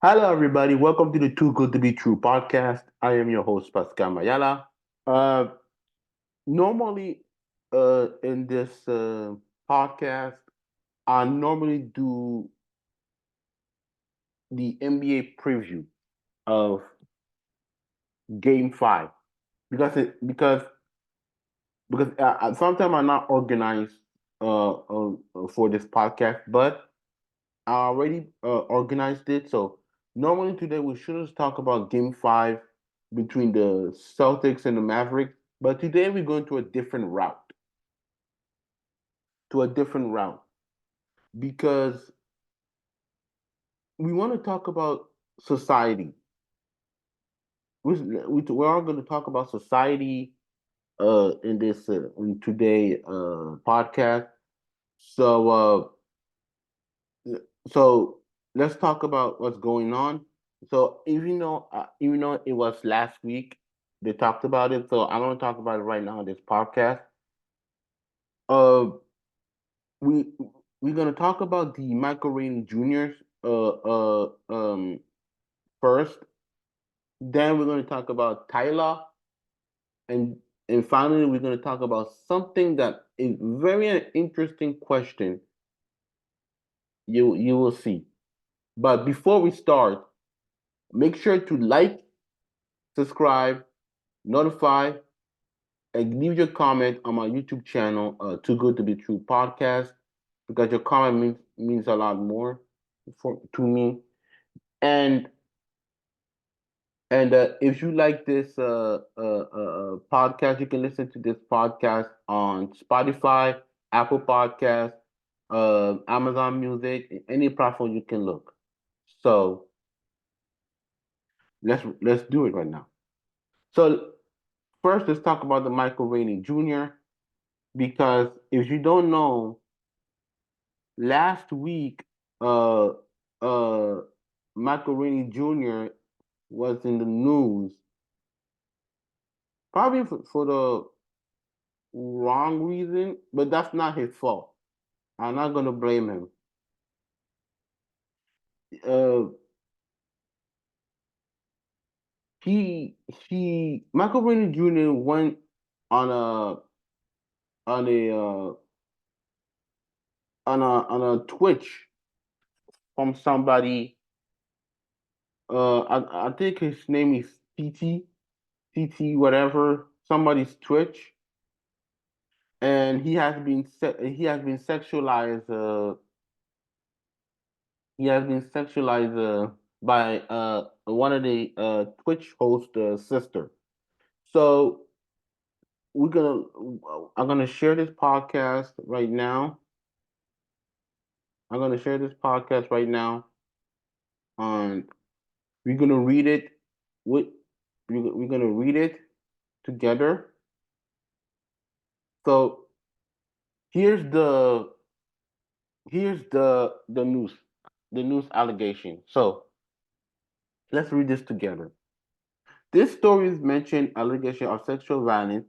Hello, everybody. Welcome to the Too Good to Be True podcast. I am your host, Pascal Mayala. Uh, normally, in this podcast, I normally do the NBA preview of Game Five because sometimes I'm not organized for this podcast, but I already organized it. So normally today we should just talk about Game Five between the Celtics and the Mavericks, but today we're going to a different route because we want to talk about society. We are going to talk about society in today podcast. So so let's talk about what's going on. So even though it was last week, they talked about it. So I'm gonna talk about it right now on this podcast. Uh, we we're gonna talk about the Michael Rainey Juniors. First, then we're gonna talk about Tyler, and and finally we're gonna talk about something that is very an interesting question. You will see. But before we start, make sure to like, subscribe, notify, and leave your comment on my YouTube channel, Too Good to Be True podcast, because your comment means a lot more to me. And if you like this podcast, you can listen to this podcast on Spotify, Apple Podcast, Amazon Music, any platform you can look. So let's do it right now. So first, let's talk about the Michael Rainey Jr. Because if you don't know, last week, uh, uh, Michael Rainey Jr. was in the news, probably for the wrong reason, but that's not his fault. I'm not gonna blame him. Uh, Michael Rainey Jr. went on a on a on a Twitch from somebody. I think his name is TT whatever, somebody's Twitch, and he has been sexualized by one of the Twitch host sister. So we're gonna I'm gonna share this podcast right now. I'm gonna share this podcast right now. And we're gonna read it with we're gonna read it together. So here's the here's the news allegation. So let's read this together. This story is mentioned allegation of sexual violence.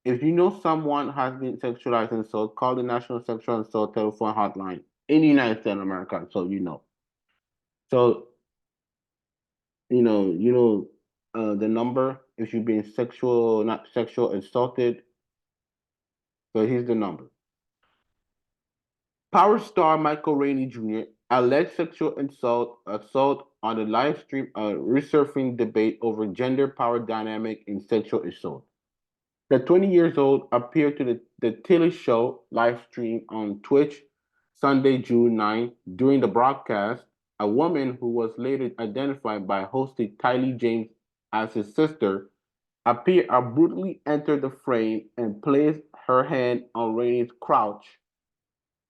If you know someone has been sexualized and assault, call the National Sexual Assault Telephone Hotline in the United States of America. So you know. So the number if you've been not sexual assaulted. So here's the number. Power star Michael Rainey Jr. alleged sexual assault on the live stream resurfacing debate over gender power dynamic in sexual assault. The 20 years old appeared to the Tilly Show live stream on Twitch Sunday, June 9. During the broadcast, a woman who was later identified by hosted Tylee James as his sister appeared abruptly entered the frame and placed her hand on Rainey's crotch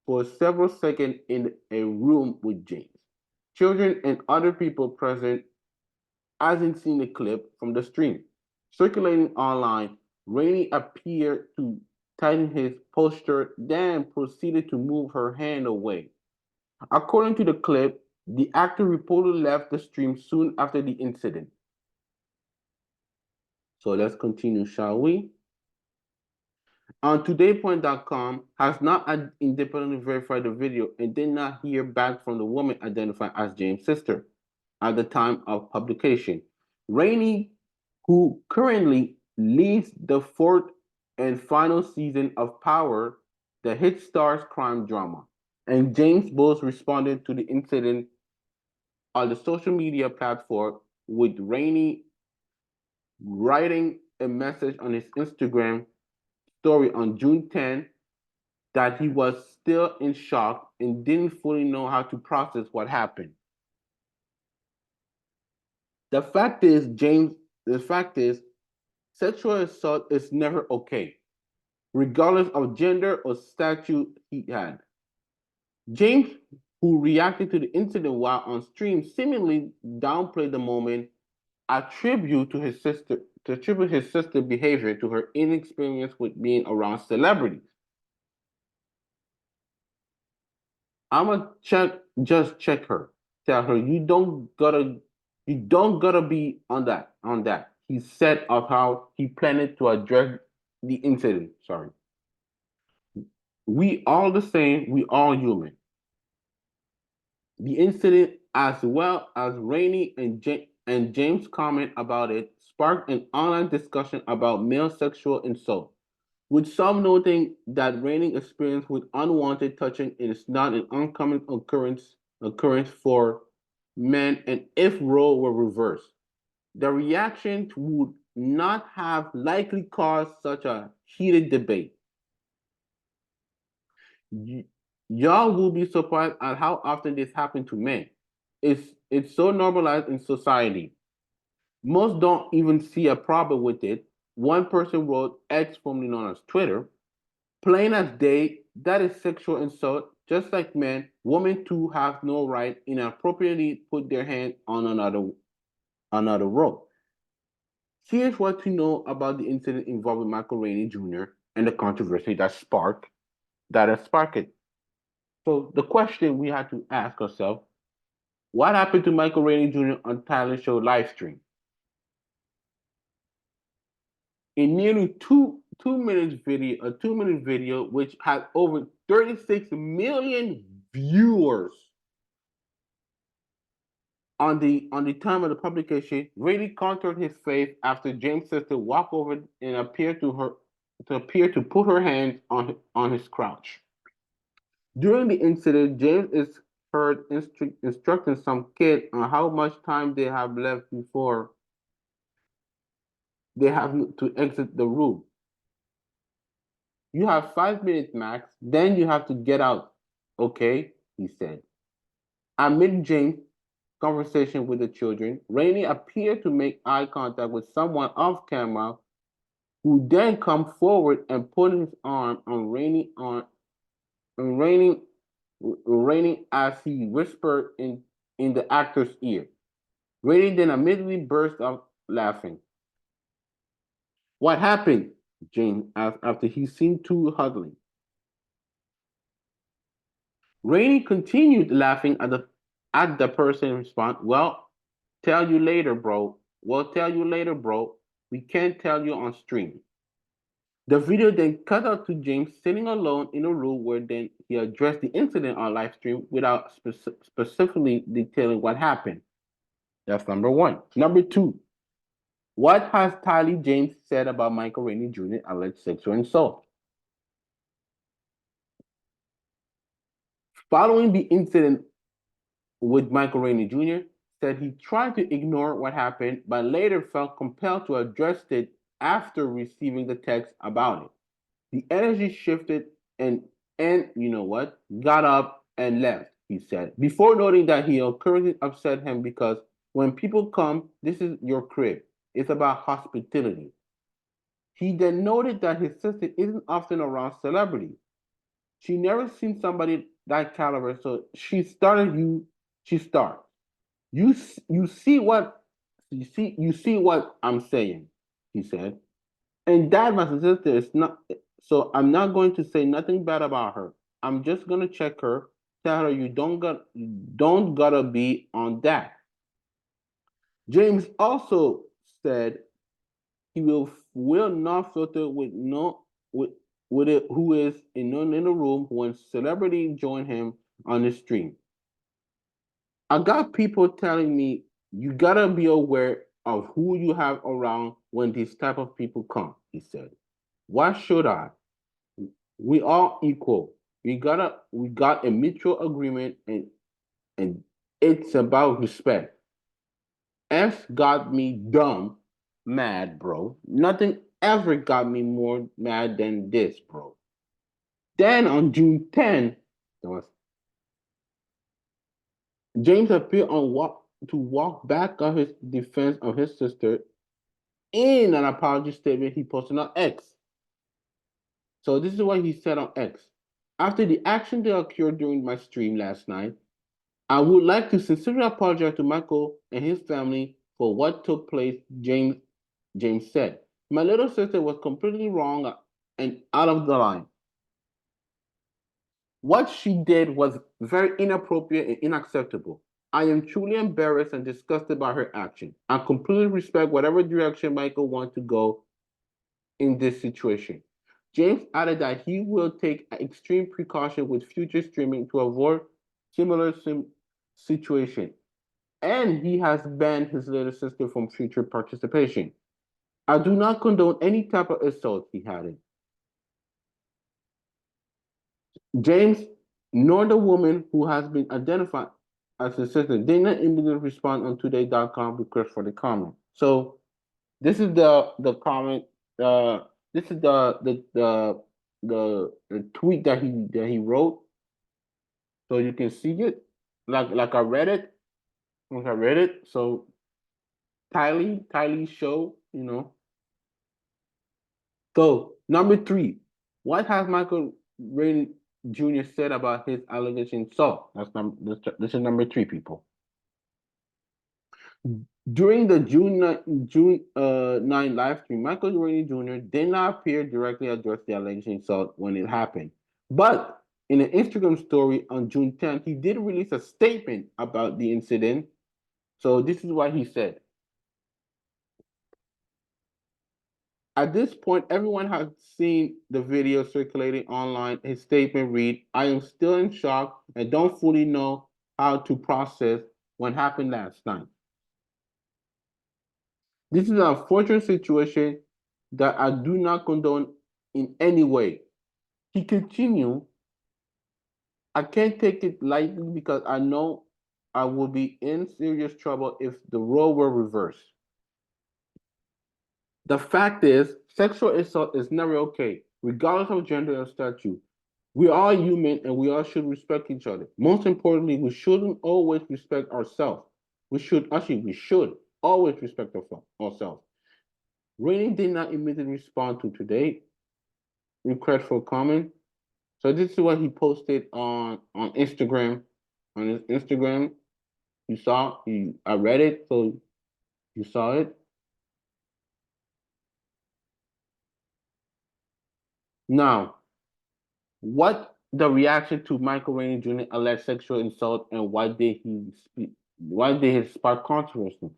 for several seconds in a room with James. Children and other people present hasn't seen the clip from the stream. Circulating online, Rainey appeared to tighten his posture, then proceeded to move her hand away. According to the clip, the actor reportedly left the stream soon after the incident. So let's continue, shall we? On todaypoint.com has not independently verified the video and did not hear back from the woman identified as James' sister. at the time of publication. Rainey, who currently leads the fourth and final season of Power, the hit Stars crime drama, and James both responded to the incident on the social media platform, with Rainey writing a message on his Instagram story on June 10th that he was still in shock and didn't fully know how to process what happened. The fact is, James, the fact is, sexual assault is never okay, regardless of gender or status he had. James, who reacted to the incident while on stream, seemingly downplayed the moment, attribute to his sister to attribute his sister's behavior to her inexperience with being around celebrities. I'ma just check her. Tell her you don't gotta be on that. He said of how he planned to address the incident. Sorry. We all the same, we all human. The incident, as well as Rainey and James' comment about it, sparked an online discussion about male sexual assault, with some noting that Rainey's experience with unwanted touching is not an uncommon occurrence for men, and if role were reversed, the reaction would not have likely caused such a heated debate. Y- Y'all will be surprised at how often this happens to men. It's so normalized in society. Most don't even see a problem with it. One person wrote, X, formerly known as Twitter, plain as day, that is sexual assault. Just like men, women too have no right inappropriately put their hand on another rope. Here's what to know about the incident involving Michael Rainey Jr. and the controversy that has sparked it. So the question we had to ask ourselves: what happened to Michael Rainey Jr. on Tyler's show live stream? In nearly a 2 minute video, which had over 36 million viewers on the time of the publication, Rainey contoured his face after James' sister walked over and appear to put her hands on his crotch. During the incident, James is heard instructing some kid on how much time they have left before they have to exit the room. You have 5 minutes max, then you have to get out. Okay, he said. Amid James' conversation with the children, Rainey appeared to make eye contact with someone off camera, who then come forward and put his arm on Rainey as he whispered in the actor's ear. Rainey then immediately burst out laughing. What happened? James asked after he seen two huddling. Rainey continued laughing at the person in response. Well, tell you later, bro. Well, tell you later, bro. We can't tell you on stream. The video then cut out to James sitting alone in a room where then he addressed the incident on live stream without specifically detailing what happened. That's number one. Number two, what has Tylee James said about Michael Rainey Jr. alleged sexual assault? Following the incident with Michael Rainey Jr., said he tried to ignore what happened, but later felt compelled to address it after receiving the text about it. The energy shifted and you know what? Got up and left, he said, before noting that he currently upset him because when people come, this is your crib. It's about hospitality. He then noted that his sister isn't often around celebrities. She never seen somebody that caliber, so she starts. You see what you see what I'm saying, he said. And that, my sister, is not so I'm not going to say nothing bad about her. I'm just gonna check her, tell her you don't gotta be on that. James also said he will not filter with no with it who is in the room when celebrity join him on the stream. I got people telling me You gotta be aware of who you have around when these type of people come, he said. Why should I? We all equal. We got a mutual agreement, and it's about respect. F got me dumb mad, bro. Nothing ever got me more mad than this, bro. Then on June 10th, James appeared to walk back on his defense of his sister in an apology statement he posted on X. So this is what he said on X. After the action that occurred during my stream last night, I would like to sincerely apologize to Michael and his family for what took place, James said. My little sister was completely wrong and out of the line. What she did was very inappropriate and unacceptable. I am truly embarrassed and disgusted by her action. I completely respect whatever direction Michael wants to go in this situation. James added that he will take extreme precaution with future streaming to avoid similar situation, and he has banned his little sister from future participation. I do not condone any type of assault, he added. James, nor the woman who has been identified as his sister, did not immediately respond on today.com request for the comment. So this is the comment. Uh, this is the tweet that he wrote, so you can see it. Like I read it, like I read it. So Tylee show, you know. So number three, what has Michael Rainey Jr. said about his allegation? So this is number three, people. During the June 9 live stream, Michael Rainey Jr. did not appear directly address the allegation assault when it happened. But in an Instagram story on June 10th, he did release a statement about the incident. So this is what he said. At this point, everyone has seen the video circulating online. His statement read, I am still in shock and don't fully know how to process what happened last night. This is an unfortunate situation that I do not condone in any way. He continued, I can't take it lightly because I know I would be in serious trouble if the role were reversed. The fact is, sexual assault is never okay, regardless of gender or stature. We are human and we all should respect each other. Most importantly, we shouldn't always respect ourselves. We should always respect ourselves. Rainey did not immediately respond to today request for comment. So this is what he posted on Instagram. On his Instagram, I read it, so you saw it. Now, what the reaction to Michael Rainey Jr. alleged sexual assault and why did he spark controversy?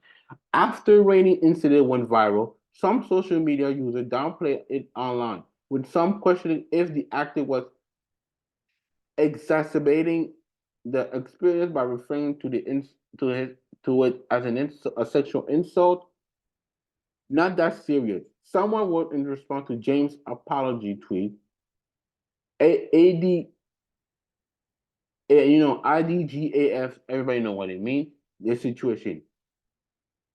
After Rainey incident went viral, some social media users downplayed it online, with some questioning if the actor was exacerbating the experience by referring to it as a sexual insult. Not that serious. Someone wrote in response to James' apology tweet, AD, IDGAF, everybody know what it means, the situation.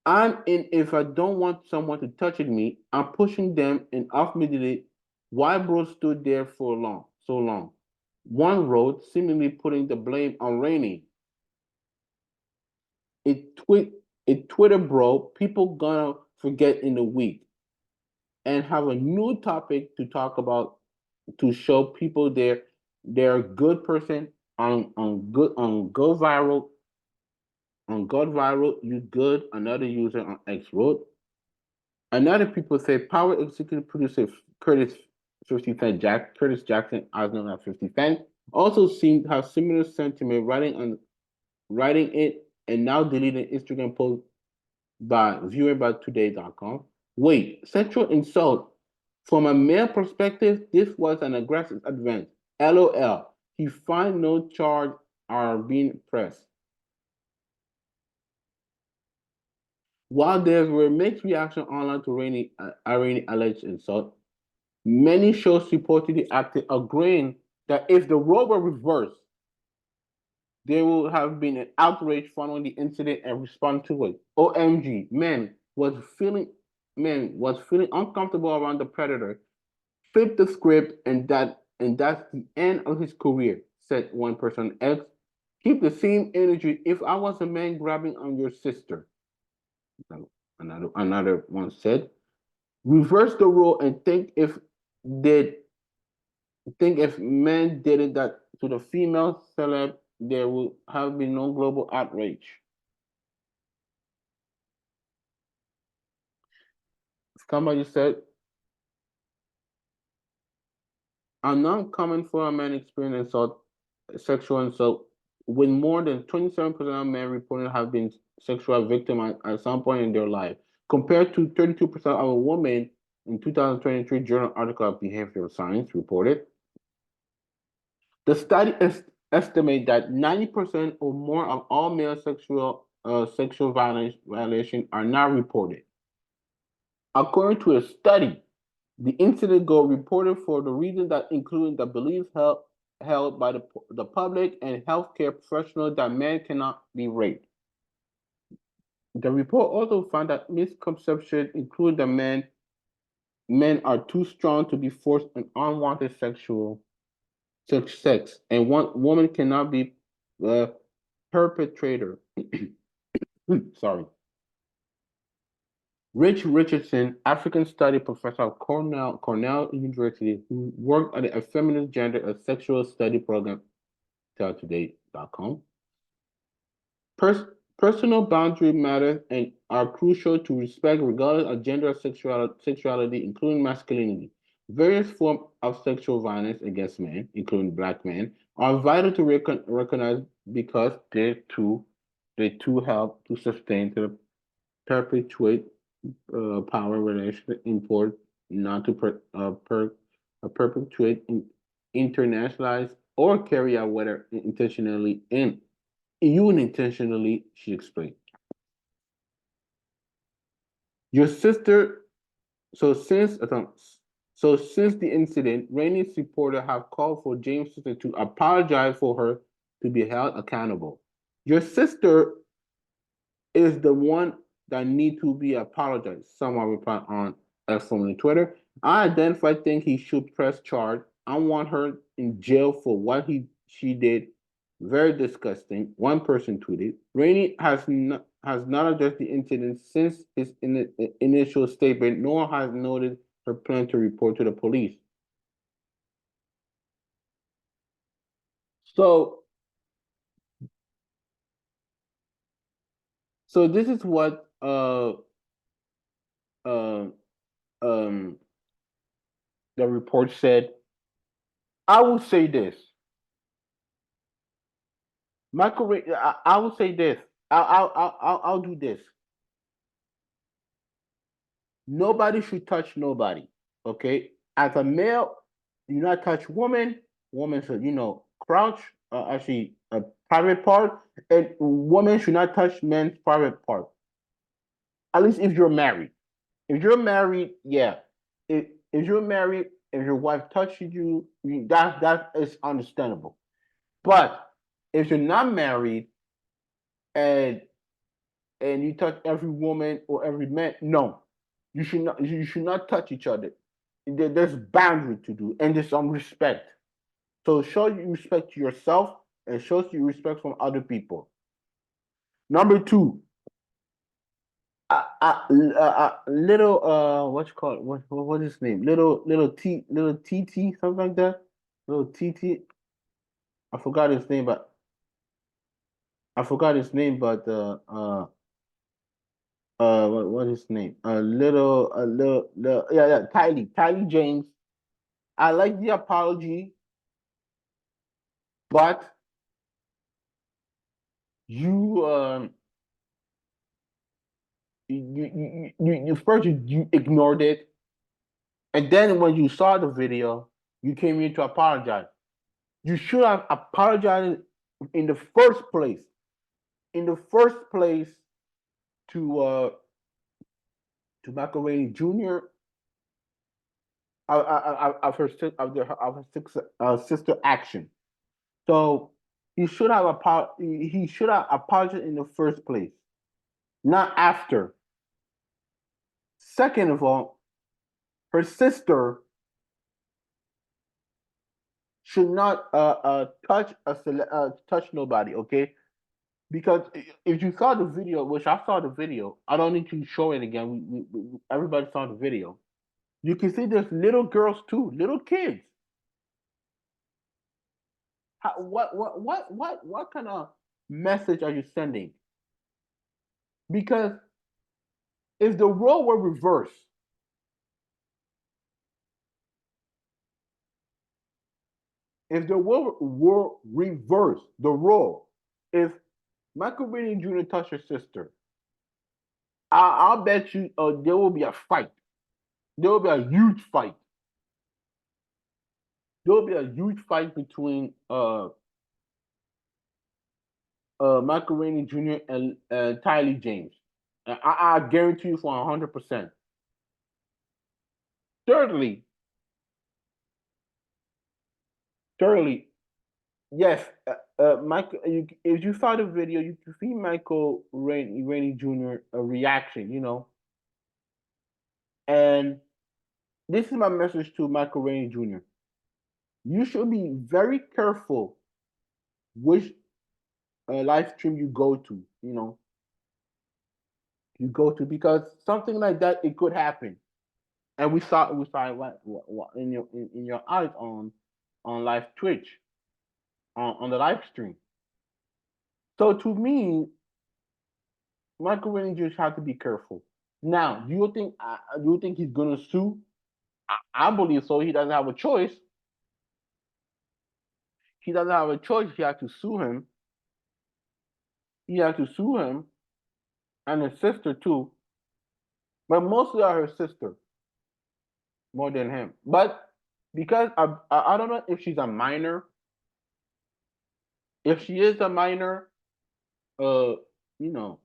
I'm in if I don't want someone to touch me, I'm pushing them and off immediately. Why bro stood there for so long? One wrote, seemingly putting the blame on Rainey. It tweet it Twitter bro, people gonna forget in a week and have a new topic to talk about to show people they're a good person on go viral, you good. Another user on X wrote. Another people say Power executive producer Curtis Jackson, as known as 50 Cent, also seemed to have similar sentiment writing it and now deleting Instagram post by viewing by today.com. Wait, sexual insult. From a male perspective, this was an aggressive advance. LOL. He find no charge are being pressed. While there were mixed reactions online to Rainey alleged insult, many shows reportedly acted agreeing that if the role were reversed, there would have been an outrage following the incident and response to it. OMG, man was feeling uncomfortable around the predator, flipped the script, and that's the end of his career, said one person on X. Keep the same energy if I was a man grabbing on your sister. Another one said. Reverse the role and did think if men did it that to the female celeb, there would have been no global outrage. Somebody said, "I'm not coming for a man experiencing sexual insult, with more than 27% of men reported have been sexual victimized at some point in their life, compared to 32% of a woman in 2023 Journal article of Behavioral Science reported. The study estimate that 90% or more of all male sexual violations are not reported. According to a study, the incident go reported for the reason that including the belief held by the public and healthcare professionals that men cannot be raped. The report also found that misconceptions include that men are too strong to be forced on unwanted sex, and one woman cannot be the perpetrator. Sorry. Rich Richardson, African study professor of Cornell University, who worked at a feminist gender and sexual study program, telltoday.com. Pers- Personal boundary matters and are crucial to respect regardless of gender or sexuality, including masculinity. Various forms of sexual violence against men, including black men, are vital to recognize because they too help to sustain to perpetuate power relations import not to perpetuate, internationalize, or carry out whether intentionally and unintentionally, she explained. Your sister, so since so since the incident, Rainey's supporters have called for James' sister to apologize for her to be held accountable. Your sister is the one that need to be apologized. Someone replied on X on Twitter. I identify think he should press charge. I want her in jail for what she did. Very disgusting. One person tweeted. Rainey has not addressed the incident since his initial statement, nor has noted her plan to report to the police. So, so this is what uh um the report said. I will say this. I will say this. I'll do this. Nobody should touch nobody. Okay, as a male, you not touch woman. Woman should crouch. Actually, a private part, and woman should not touch men's private part. At least if you're married. If you're married, yeah. If you're married, if your wife touches that is understandable. But if you're not married and you touch every woman or every man, no, you should not touch each other. There's boundary to do, and there's some respect. So show you respect to yourself and shows you respect from other people. Number two, little what you call it? What's his name? Little TT, something like that. Little TT. I forgot his name, but I forgot his name, but what is his name? Yeah, Tylee James. I like the apology, but you you first you ignored it, and then when you saw the video, you came here to apologize. You should have apologized in the first place. In the first place, to to Michael Rainey Jr. Of her sister action. So he should have apologized in the first place, not after. Second of all, her sister should not touch nobody. Okay, because if you saw the video, which I saw the video, I don't need to show it again. Everybody saw the video. You can see there's little girls too, little kids. What kind of message are you sending? Because if the role were reversed, if the role were reversed, the role, if Michael Rainey Jr. touched your sister, I'll bet you there will be a fight. There will be a huge fight. There will be a huge fight between Michael Rainey Jr. and Tylee James. I guarantee you for 100%. Thirdly, thirdly, yes, Michael. If you saw the video, you can see Michael Rainey Jr. A reaction, and this is my message to Michael Rainey Jr. You should be very careful which live stream you go to. You go to because something like that it could happen, and we saw it in your eyes on live Twitch on the live stream. So to me, Michael Rainey just have to be careful. Now, do you think he's gonna sue? I believe so. He doesn't have a choice. He doesn't have a choice. He has to sue him. He has to sue him and his sister too, but mostly are her sister more than him. But because I don't know if she's a minor. If she is a minor, uh, you know,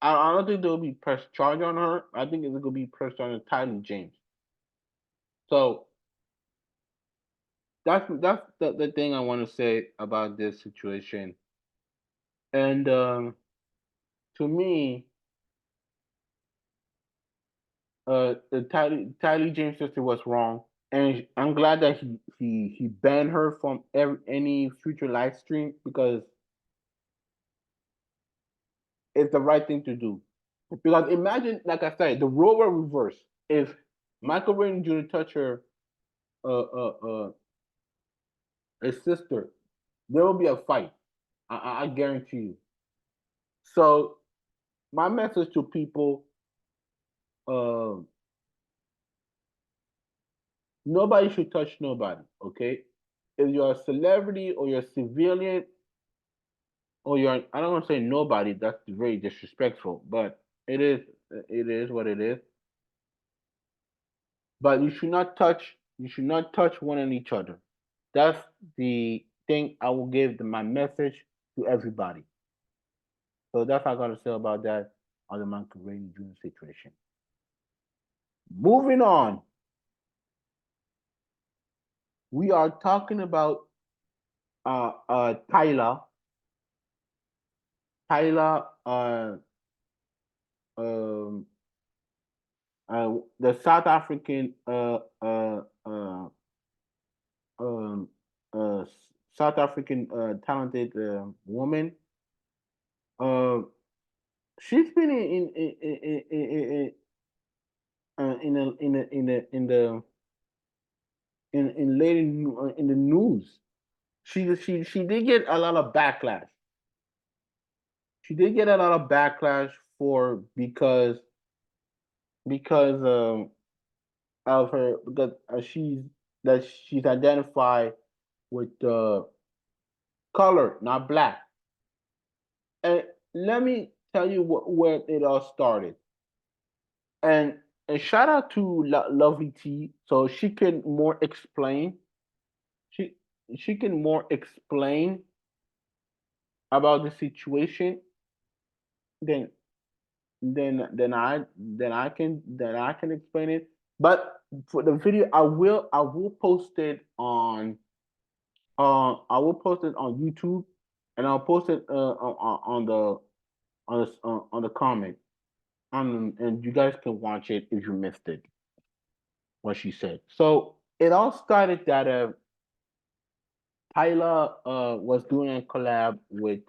I don't think there'll be press charge on her. I think it's gonna be pressed on Tylee James. So that's the thing I want to say about this situation. And to me, the Tylee James sister was wrong, and I'm glad that he banned her from any future live stream because it's the right thing to do. Because imagine, like I said, the role were reversed. If Michael Rainey Jr. touched her, his sister, there will be a fight. I guarantee you. So my message to people: uh, nobody should touch nobody. Okay, if you're a celebrity or you're a civilian or I don't want to say nobody. That's very disrespectful, but it is what it is. But you should not touch one and each other. That's the thing I will give my message to everybody. So that's what I gotta say about that on the Michael Rainey Jr. situation. Moving on, we are talking about Tyla. Tyla, um, the South African um, uh, South African talented woman. Uh, she's been in the news. She did get a lot of backlash. She did get a lot of backlash for because of her because she's identified with color, not black. And let me tell you where it all started. And shout out to Lovely T, so she can more explain. She she can more explain about the situation than then I can explain it. But for the video, I will post it on YouTube, and I'll post it on the comment, and you guys can watch it if you missed it, what she said. So it all started that Tyler was doing a collab with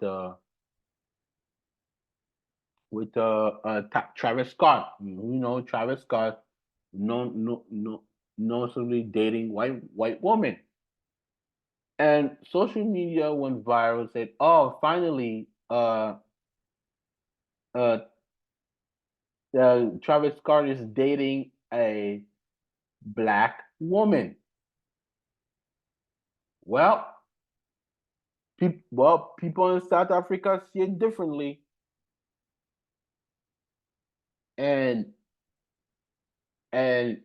Travis Scott. Travis Scott, noticeably dating white woman, and social media went viral. Said, "Oh, finally, uh, Travis Scott is dating a black woman." Well, people in South Africa see it differently, and and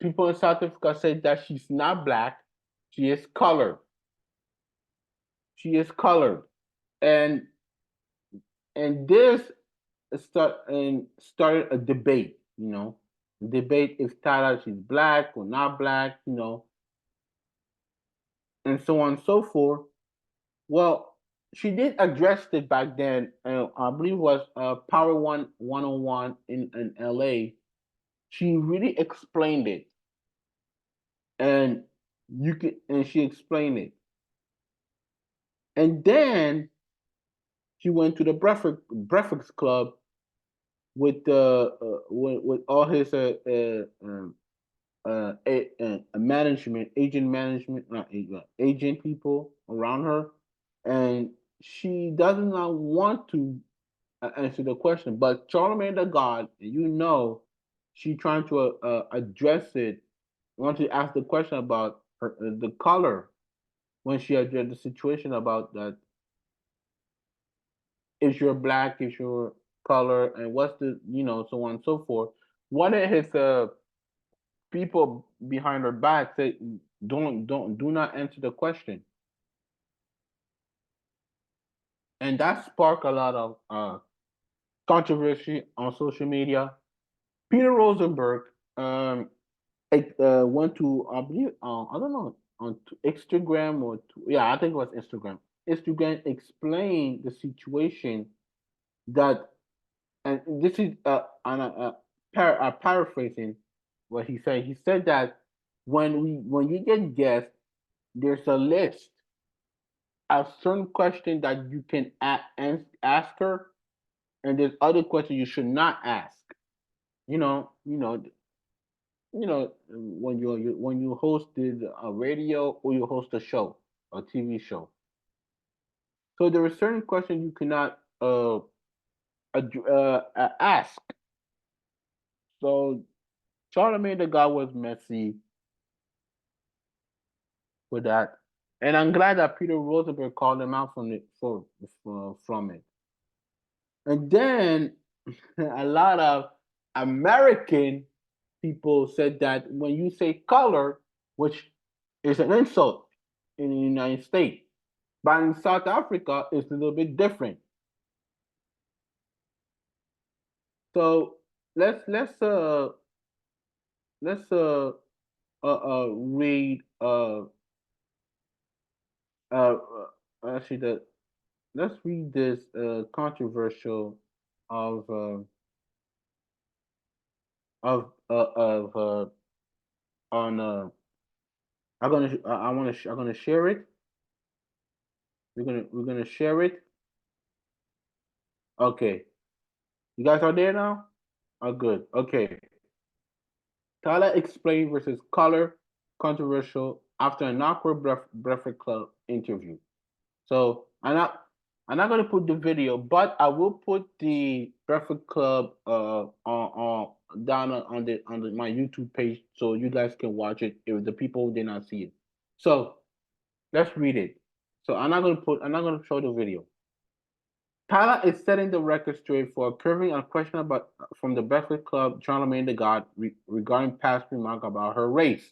people in South Africa say that she's not black, she is colored. She is colored, and this started a debate. Debate if Tyler she's black or not black. And so on and so forth. Well, she did address it back then. I believe it was Power 101 in LA. She really explained it, and she explained it, and then she went to the Breakfast Club with all his agent management, not agent people around her, and she does not want to answer the question. But Charlemagne the God, she trying to address it. Want to ask the question about the color when she addressed the situation about that, if you're black, if you're color, and what's the so on and so forth. One of his people behind her back say, do not answer the question, and that sparked a lot of controversy on social media. Peter Rosenberg went to, I believe, I don't know, on Instagram yeah, I think it was Instagram. Instagram explained the situation that, and this is paraphrasing what he said. He said that when you get guests, there's a list of certain questions that you can ask her, and there's other questions you should not ask. You know, you know, when you hosted a radio or you host a show, a TV show. So there are certain questions you cannot ask. So Charlemagne the God was messy with that, and I'm glad that Peter Rosenberg called him out from it. And then a lot of American people said that when you say color, which is an insult in the United States, but in South Africa, it's a little bit different. So let's let's read uh, actually the let's read this controversial of on I'm gonna share it. We're gonna share it. Okay, you guys are there now. Oh, good. Okay. Tyler explained versus color controversial after an awkward Breakfast Club interview. So I'm not gonna put the video, but I will put the Breakfast Club down on my YouTube page so you guys can watch it if the people did not see it. So let's read it. So I'm not gonna show the video. Tyler is setting the record straight for curving a question about from the Breakfast Club, Charlemagne the God, regarding past remark about her race.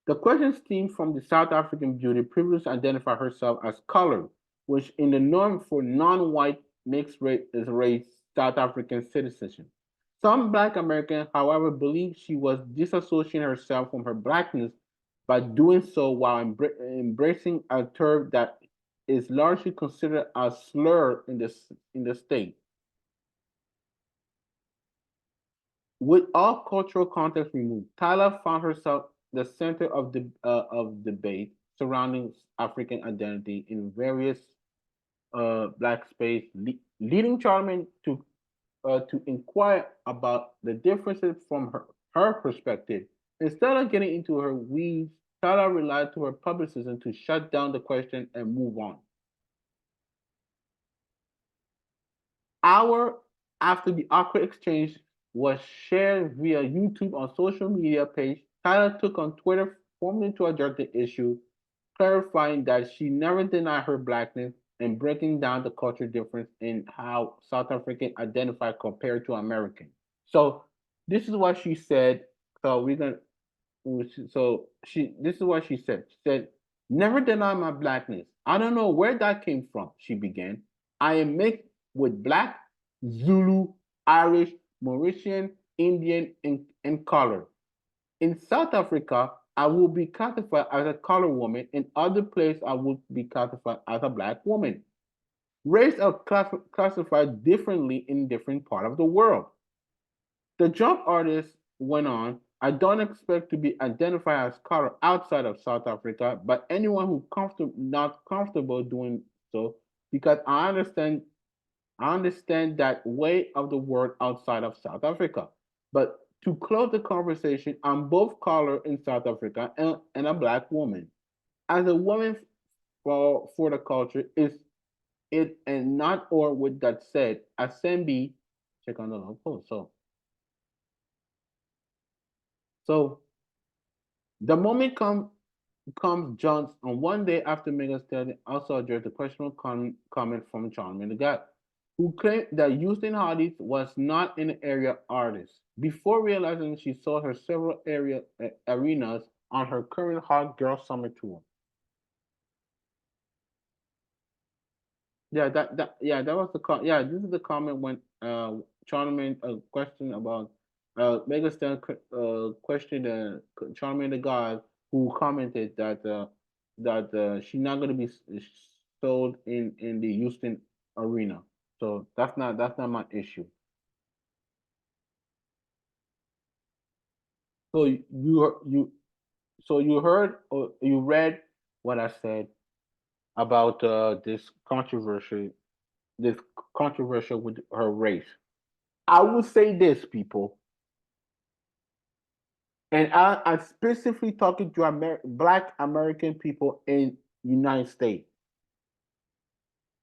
The question stemmed from the South African beauty previously identified herself as colored, which in the norm for non-white mixed race South African citizenship. Some Black Americans, however, believe she was disassociating herself from her Blackness by doing so while embracing a term that is largely considered a slur in the state. With all cultural context removed, Tyla found herself the center of debate surrounding African identity in various Black space, leading Charlemagne to inquire about the differences from her perspective. Instead of getting into her weeds, Tyla relied to her publicism to shut down the question and move on. Hour after the awkward exchange was shared via YouTube on social media page, Tyler took on Twitter formally to address the issue, clarifying that she never denied her blackness and breaking down the cultural difference in how South African identify compared to American. So this is what she said. So we're gonna so she this is what she said. She said, "Never deny my blackness. I don't know where that came from," she began. "I am mixed with black, Zulu, Irish, Mauritian, Indian, and color. In South Africa, I will be classified as a colored woman. In other places, I would be classified as a black woman. Race are classified differently in different parts of the world." The jump artist went on, "I don't expect to be identified as color outside of South Africa, but anyone who not comfortable doing so, because I understand that way of the world outside of South Africa. But to close the conversation, I'm both color in South Africa and a black woman. As a woman for the culture, is it and not or with that said, Asembi, check on the long post. So the moment comes John's on one day after Megan Stallion also addressed the questionable comment from Charlamagne the God, who claimed that Houston Hardy was not an area artist before realizing she sold her several arenas on her current Hot Girl Summer tour. That was yeah, this is the comment when Charlamagne question about Megan Stallion questioned Charlamagne the God, who commented that she's not going to be sold in the Houston arena. So that's not my issue. So you so you heard or you read what I said about this controversial with her race. I will say this, people, and I'm specifically talking to Black American people in United States.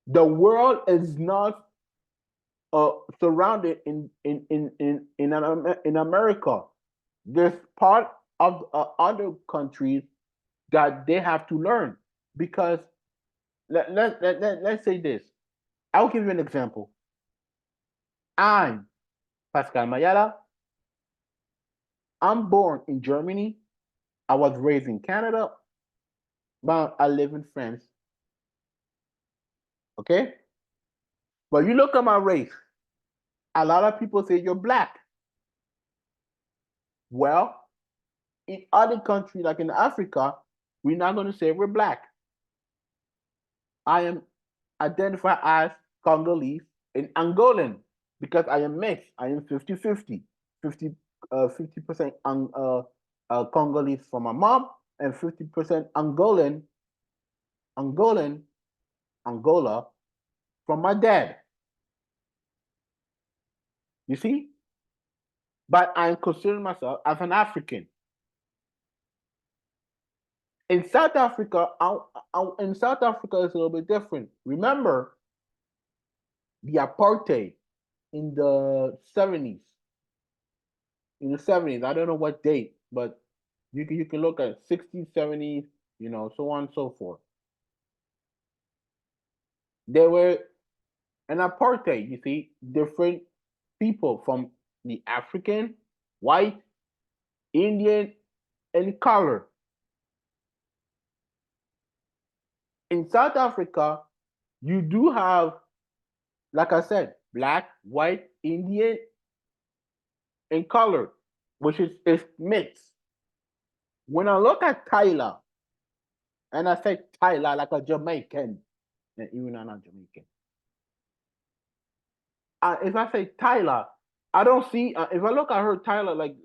The world is not surrounded in America. There's part of other countries that they have to learn because let's say this. I'll give you an example. I'm Pascal Mayala. I'm born in Germany. I was raised in Canada, but I live in France. Okay? But you look at my race, a lot of people say you're black. Well, in other countries, like in Africa, we're not going to say we're black. I am identified as Congolese and Angolan because I am mixed. I am 50-50. 50% Congolese from my mom and 50% Angolan, Angola from my dad. You see? But I'm considering myself as an African. In South Africa, in South Africa, it's a little bit different. Remember the apartheid in the 70s. In the 70s, I don't know what date, but you can look at 60s, 70s, so on and so forth. There were an apartheid, you see, different people from the African, white, Indian, and color. In South Africa, you do have, like I said, black, white, Indian, and colored, which is mixed. When I look at Tyler, and I say Tyler like a Jamaican, and even I'm not Jamaican. If I say Tyler, I don't see. If I look at her Tyler like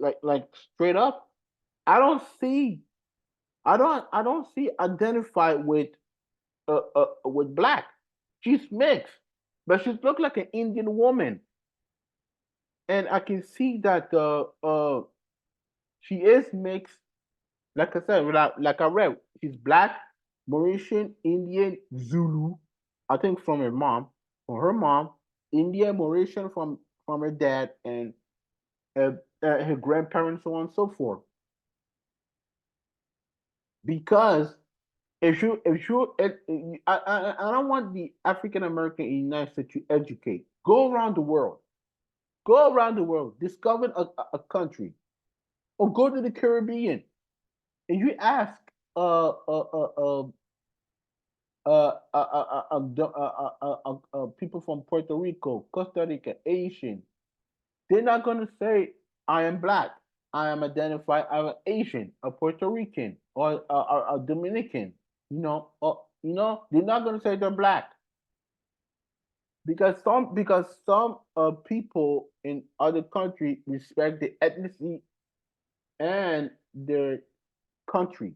straight up, I don't see. I don't see identified with black. She's mixed, but she looks like an Indian woman, and I can see that she is mixed. Like I said, like I read, she's black, Mauritian, Indian, Zulu. I think from her mom, Indian, Mauritian from her dad, and uh, her grandparents, so on and so forth. Because I don't want the African American in the United States to educate. Go around the world, discover a country, or go to the Caribbean, and you ask uh uh uh uh people from Puerto Rico, Costa Rica, Asian, they're not gonna say I am black. I am identified as an Asian, a Puerto Rican, or a Dominican. They're not gonna say they're black because some people in other countries respect the ethnicity and their country.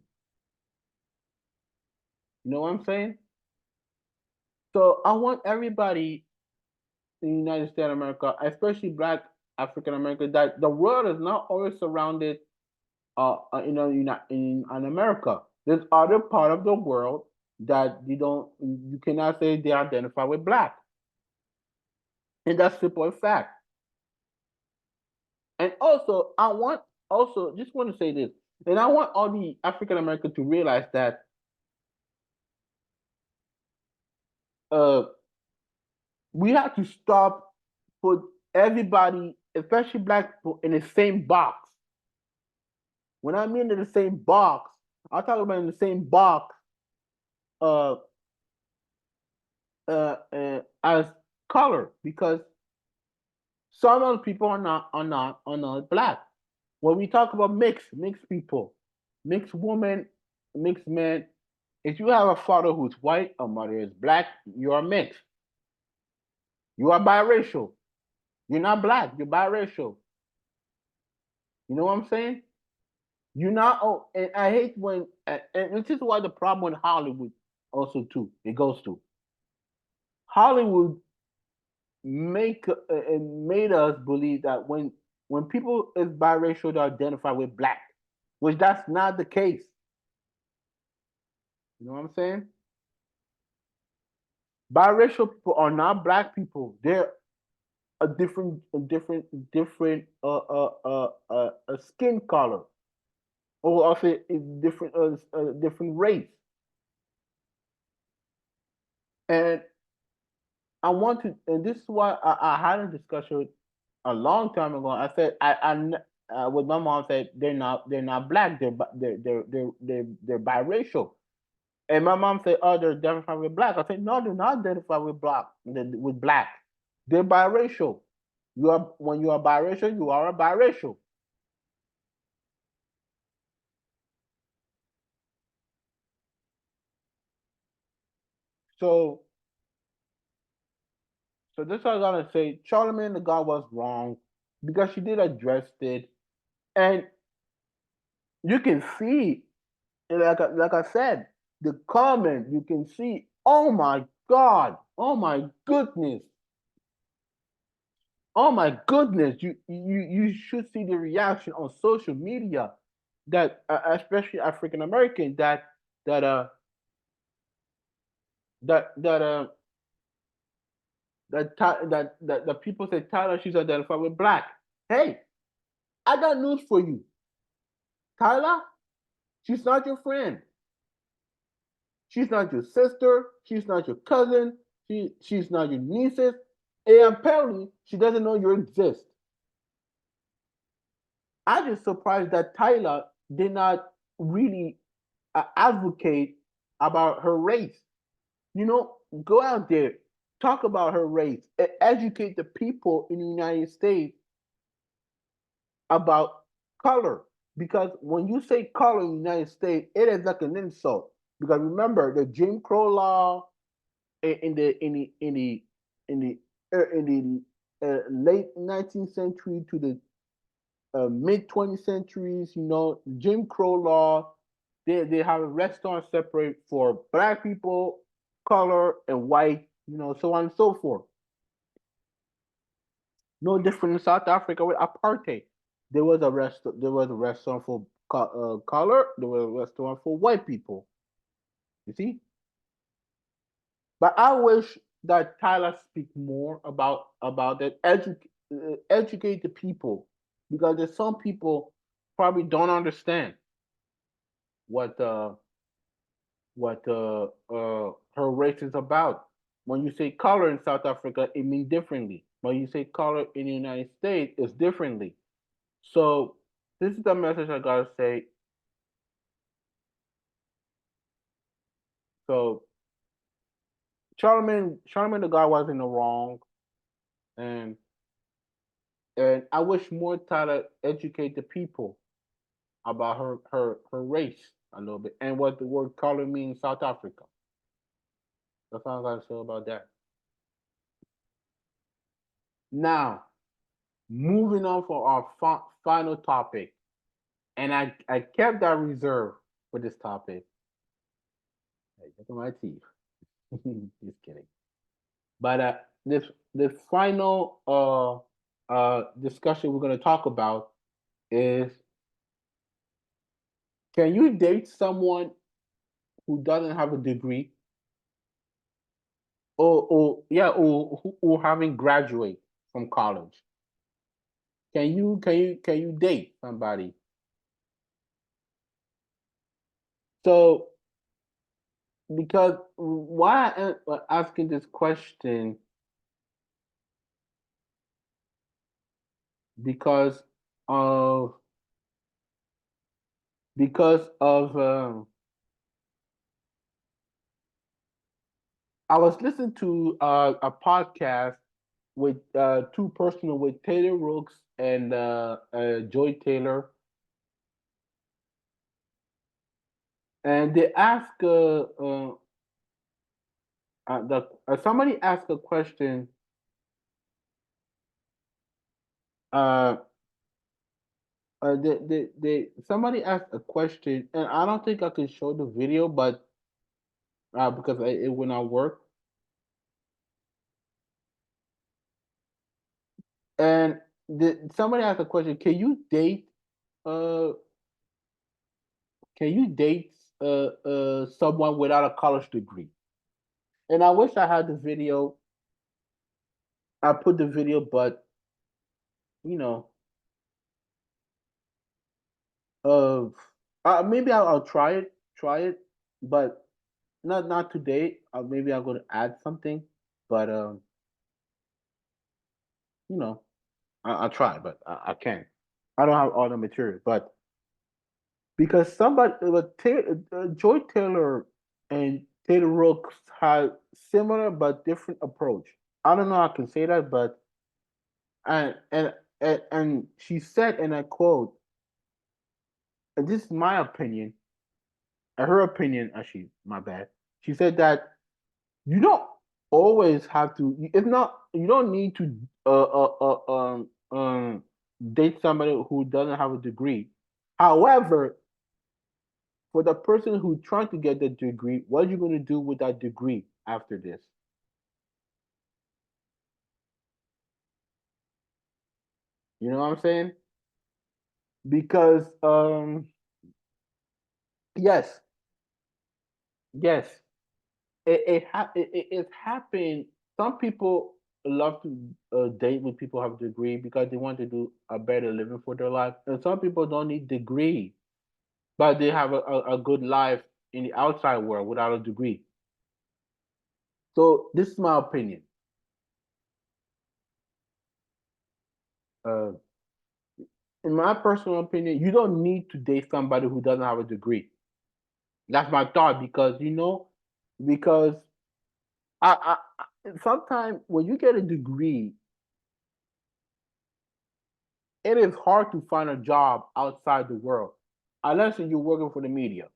You know what I'm saying? So I want everybody in the United States of America, especially Black African Americans, that the world is not always surrounded, in America. There's other part of the world that you cannot say they identify with Black, and that's simple fact. And also, just want to say this, and I want all the African Americans to realize that uh, we have to stop put everybody, especially Black people, in the same box. When I mean in the same box, I'm talking about in the same box uh, as color, because some of the people are not black. When we talk about mixed people, mixed woman, mixed men, if you have a father who's white, a mother is black, you are mixed. You are biracial. You're not black. You're biracial. You know what I'm saying? You're not. Oh, and I hate and this is why the problem with Hollywood also too it goes to Hollywood made us believe that when people is biracial they identify with black, which that's not the case. You know what I'm saying? Biracial people are not black people. They're a different skin color, or I'll say a different race. And I want to, and this is why I had a discussion a long time ago. I said with my mom said they're not black. They're biracial. And my mom said, "Oh, they're identified with black." I said, "No, they're not identified with black. With black, they're biracial. When you are biracial, you are a biracial." So, so this is what I gotta say. Charlemagne the God was wrong because she did address it, and you can see, like I said, the comment. You can see. Oh my God! Oh my goodness! Oh my goodness! You should see the reaction on social media that, especially African American, that uh that that uh that people say Tyler she's identified with black. Hey, I got news for you. Tyler, she's not your friend. She's not your sister. She's not your cousin. She's not your nieces. And apparently, she doesn't know you exist. I'm just surprised that Tyler did not really advocate about her race. You know, go out there. talk about her race, educate the people in the United States about color. Because when you say color in the United States, it is like an insult. Because remember the Jim Crow law in the late 19th century to the mid 20th centuries, Jim Crow law, they have a restaurant separate for black people, color, and white, so on and so forth. No different in South Africa with apartheid. There was a restaurant for color. There was a restaurant for white people. You see, but I wish that Tyler speak more about that, educate the people, because there's some people probably don't understand what her race is about. When you say color in South Africa, it means differently. When you say color in the United States, it's differently. So this is the message I gotta say. So Charlemagne the God was in the wrong, and I wish more Tyler educate the people about her race a little bit and what the word color means in South Africa. That's all I gotta say about that. Now, moving on for our final topic, and I kept that reserved for this topic. Hey, look at my teeth. Just kidding. But this final discussion we're gonna talk about is, can you date someone who doesn't have a degree, or having graduate from college? Can you date somebody? So, because why I'm asking this question, because of because of I was listening to a podcast with two persons, with Taylor Rooks and Joy Taylor, and they ask somebody asked a question. Uh, somebody asked a question, and I don't think I can show the video, but because it will not work. And somebody asked a question: Uh, can you date someone without a college degree? And I wish I had the video. I put the video, but you know, uh, maybe I'll try it, but not today. Maybe I'm gonna add something, but you know, I'll try, but I can't. I don't have all the material, but because Joy Taylor and Taylor Rooks had similar but different approach. I don't know how I can say that, but and and and she said, and I quote, and this is my opinion, her opinion actually, my bad. She said that you don't always have to. It's not. You don't need to date somebody who doesn't have a degree. However, for the person who's trying to get the degree, what are you going to do with that degree after this? You know what I'm saying? Because yes, yes, it happened. Some people love to date with people who have a degree because they want to do a better living for their life, and some people don't need degree, but they have a good life in the outside world without a degree. So this is my opinion. Uh, in my personal opinion, you don't need to date somebody who doesn't have a degree. That's my thought, because because I sometimes when you get a degree, it is hard to find a job outside the world, unless you're working for the media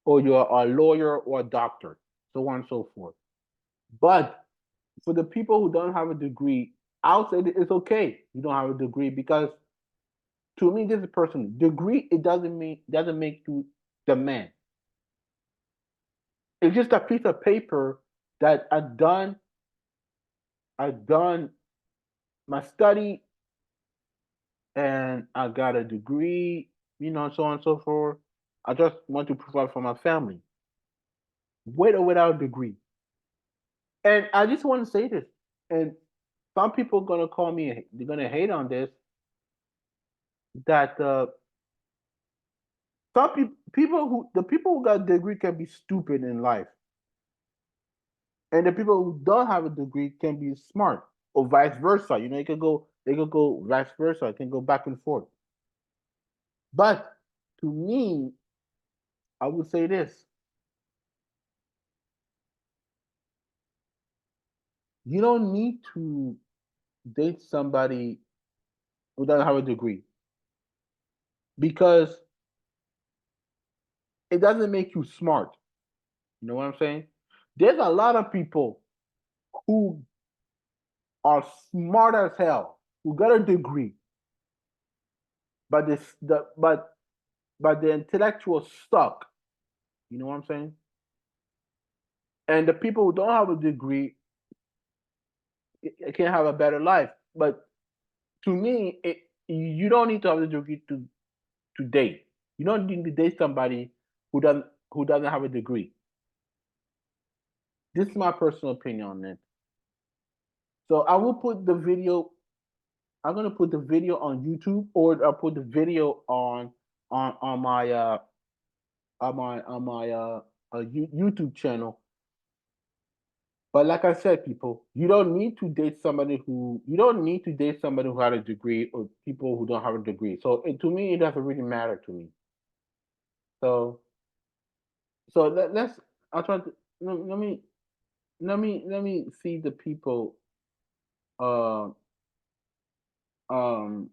or you're a lawyer or a doctor, so on and so forth. But for the people who don't have a degree, I'll say that it's okay you don't have a degree because to me this is personal. Degree it doesn't make you the man. It's just a piece of paper that I've done my study and I got a degree, so on and so forth. I just want to provide for my family, with or without a degree. And I just want to say this, and some people are gonna call me, they're gonna hate on this, that some people who got a degree can be stupid in life, and the people who don't have a degree can be smart, or vice versa. They could go vice versa. It can go back and forth. But to me, I would say this: you don't need to date somebody who doesn't have a degree because it doesn't make you smart. You know what I'm saying? There's a lot of people who are smart as hell, who got a degree, but the intellectual stuck. You know what I'm saying? And the people who don't have a degree can have a better life. But to me, you don't need to have a degree to date. You don't need to date somebody who doesn't have a degree. This is my personal opinion on it. So I will put the video. I'm gonna put the video on YouTube, or I'll put the video on my YouTube channel. But like I said, people, you don't need to date somebody who had a degree or people who don't have a degree. So to me, it doesn't really matter to me. So let's. I'll try to let me see the people uh um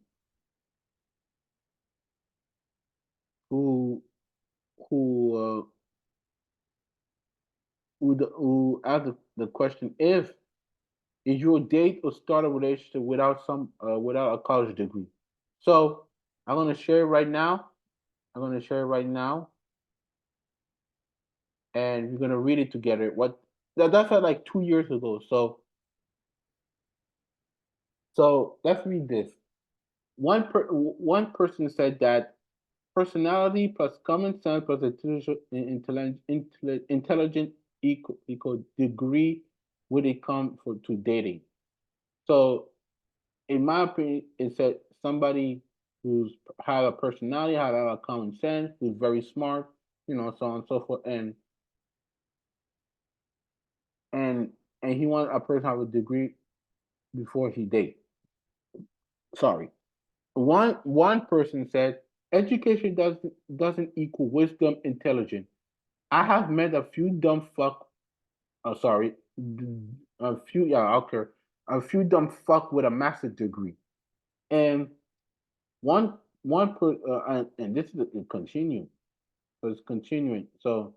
who who who asked the question, if is you date or start a relationship without a college degree. So I'm gonna share it right now. I'm gonna share it right now, and we're gonna read it together. That's like 2 years ago. So let's read this. One person said that personality plus common sense plus intelligent equal degree when it comes to dating. So in my opinion, it said somebody who's have a personality, have a common sense, who's very smart, so on and so forth, and and he wants a person to have a degree before he date. Sorry. One person said education doesn't equal wisdom, intelligence. I have met a few dumb fuck. Sorry, a few okay, a few dumb fuck with a master's degree, and one per and this is a continue. So it's continuing. So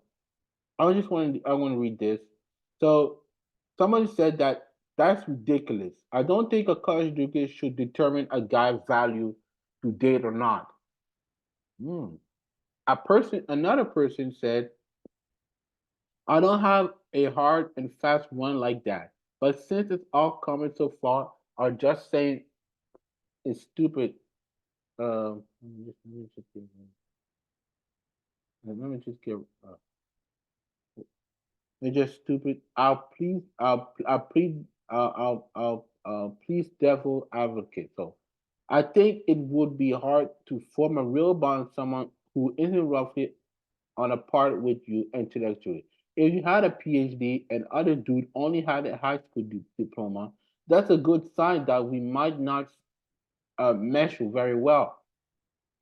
I want to read this. So somebody said that that's ridiculous. I don't think a college degree should determine a guy's value to date or not. Hmm. Another person said, I don't have a hard and fast one like that. But since it's all coming so far, or just saying it's stupid. Let me just get. It's just stupid. I'll please devil advocate. So, I think it would be hard to form a real bond with someone who isn't roughly on a par with you intellectually. If you had a PhD and other dude only had a high school diploma, that's a good sign that we might not mesh very well.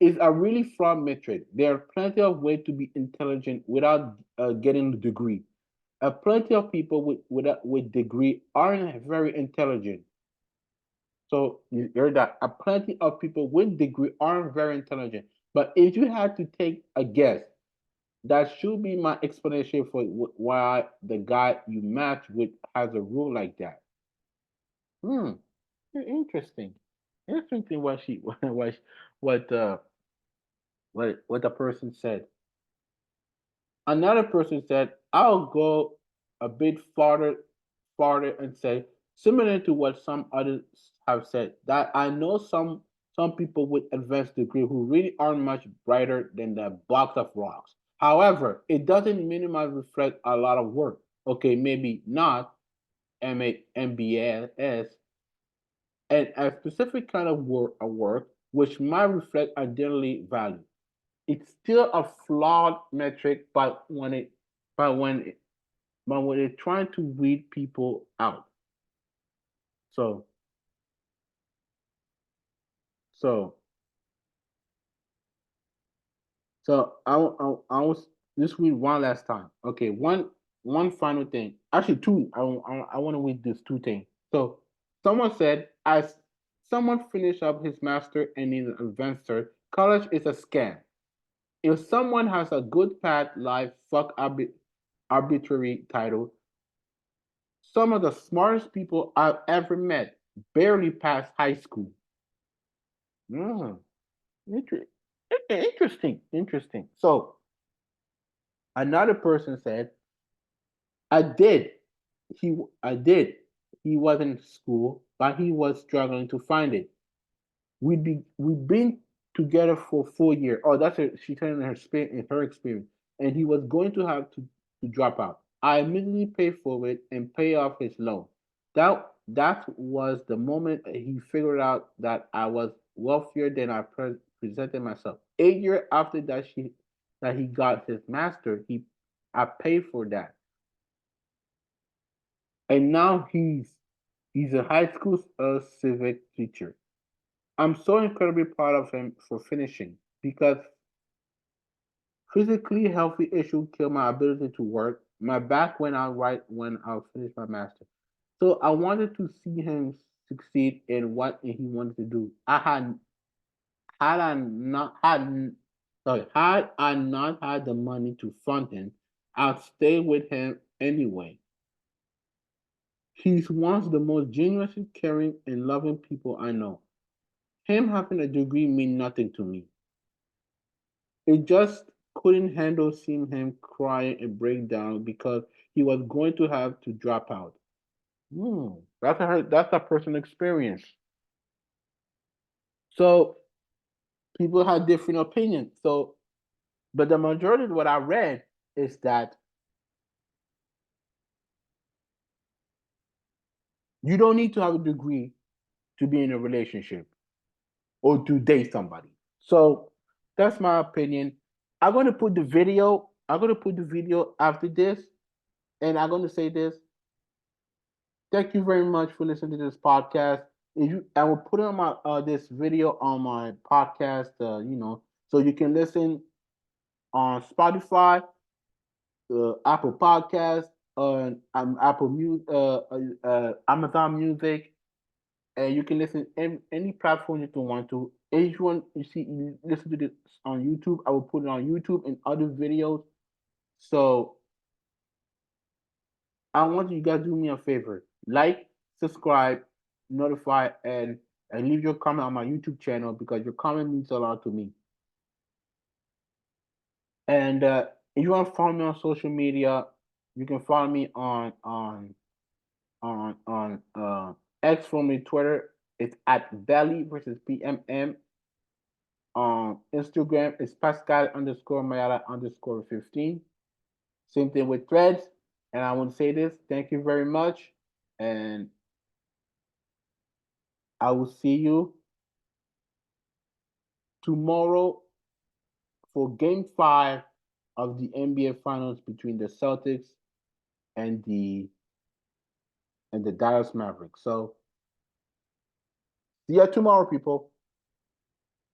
It's a really flawed metric. There are plenty of ways to be intelligent without getting the degree. plenty of people with degree aren't very intelligent. So you heard that plenty of people with degree aren't very intelligent. But if you had to take a guess, that should be my explanation for why the guy you match with has a rule like that. Hmm, interesting. Interesting what she what uh what the person said. Another person said, I'll go a bit farther and say, similar to what some others have said, that I know some people with advanced degree who really aren't much brighter than the box of rocks. However, it doesn't minimize reflect a lot of work. Okay, maybe not MBAS and a specific kind of work which might reflect a daily value. It's still a flawed metric, but when it, but when they're trying to weed people out. So so I was this read one last time. Okay, one final thing. Actually, two. I want to read this two things. So someone said, as someone finished up his master and is an investor, college is a scam. If someone has a good path life, fuck arbitrary title. Some of the smartest people I've ever met barely passed high school. Mm, inter- interesting, interesting. So another person said, "I did. I did. He wasn't in school, but he was struggling to find it. We'd been together for 4 years. Oh, that's her. She telling her experience, and he was going to drop out. I immediately paid for it and pay off his loan. That was the moment he figured out that I was wealthier than I presented myself. 8 years after that he got his master, he I paid for that, and now he's a high school civic teacher. I'm so incredibly proud of him for finishing because physically healthy issue killed my ability to work. My back went out right when I finished my master. So I wanted to see him succeed in what he wanted to do. Had I not had had I not had the money to fund him, I'd stay with him anyway. He's one of the most genuinely caring and loving people I know. Him having a degree mean nothing to me. It just couldn't handle seeing him crying and break down because he was going to have to drop out. That's a personal experience. So people have different opinions. So, but the majority of what I read is that you don't need to have a degree to be in a relationship or to date somebody. So that's my opinion. I'm gonna put the video after this, and I'm gonna say this. Thank you very much for listening to this podcast. I will put on my this video on my podcast, so you can listen on Spotify, Apple Podcast, Apple Music, Amazon Music, and you can listen any platform that you want to. If you want, you listen to this on YouTube, I will put it on YouTube and other videos. So I want you guys to do me a favor. Like, subscribe, notify, and leave your comment on my YouTube channel because your comment means a lot to me. And if you want to follow me on social media, you can follow me on X, formerly Twitter. It's at Belly versus PMM. On Instagram, it's Pascal underscore Mayala underscore 15. Same thing with Threads. And I want to say this. Thank you very much. And I will see you tomorrow for Game 5 of the NBA Finals between the Celtics and the Dallas Mavericks. So see you tomorrow, people.